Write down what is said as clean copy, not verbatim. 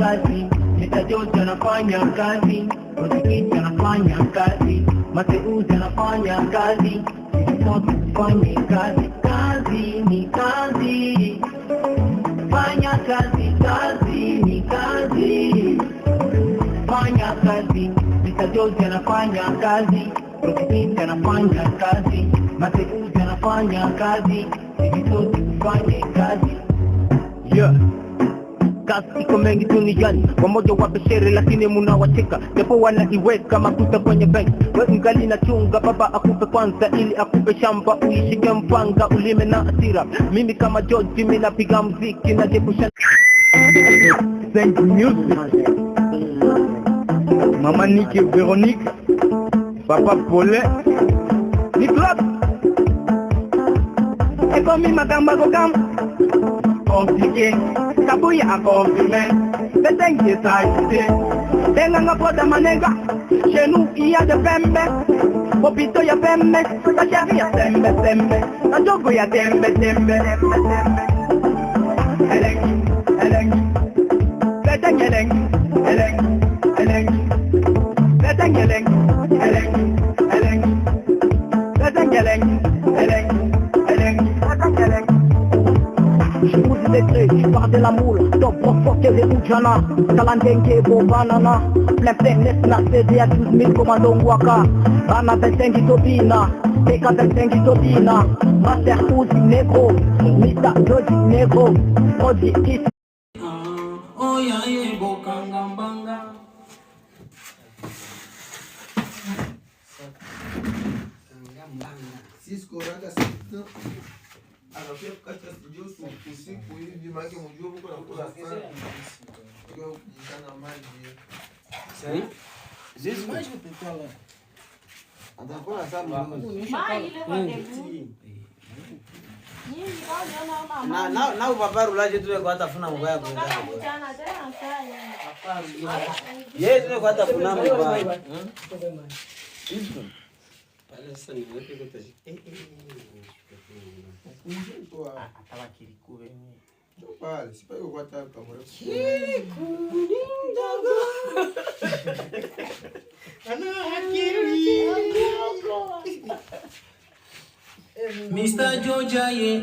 kazi, Mr. George anafanya kazi, Rosikiti anafanya kazi, Mateusi anafanya kazi, sisi sote tufanye kazi. Kazi ni kazi, fanya kazi, kazi ni kazi, fanya kazi. Mr. George anafanya kazi, Rosikiti anafanya kazi, Mateusi anafanya kazi, sisi sote tufanye kazi. Yeah. Kazi iko mengi duniani, wamoja wabeshere lakini munawacheka, japo wanaiweka makuta kwenye bank. We ngali na chunga, baba akupe kwanza ili akupe shamba, uishike mpanga ulime na asira. Mimi kama George mimi napiga muziki na jepusha Thank you music. Mama Niki Veronique, Papa Paulin, Nicolas. Et comme il m'a gamba compliqué, kabuya compliment, the thing is I say, denga poda manega, chez nous il y a de femmes, popito ya femmes, la chérie ya sembe, la jogo ya tembe, elengi, beteng elengi, beteng elengi, beteng elengi. Je vous décret, je pars de la moule, top provoqué des Oujana, Kalandenge, Bo Banana, plein net, CD à 12 000 commandos Waka, Bana 25 Tobina, TK 25 Tobina, Master Uzi Negro, Mita Doji Negro, Odi Kit. Oh ya ye bokanga mbanga. Cisco raga sita. Anapia kukata studio usiku hivi maana mjua huko na kula sana. Kwa kujana maji. Sasa Jesus mais peut-être là. Atakuwa sana na upaparu laje tuwe kwa tafuna mbaya kwenda. Yeye tuwe kwa tafuna mbaya. Pale sasa ni wapi kotaji? Atala kiriku wenyewe. pale, sipa hiyo kwa taka mrefu. Ndogo. Ana akili. Mr. Georgia, yeah.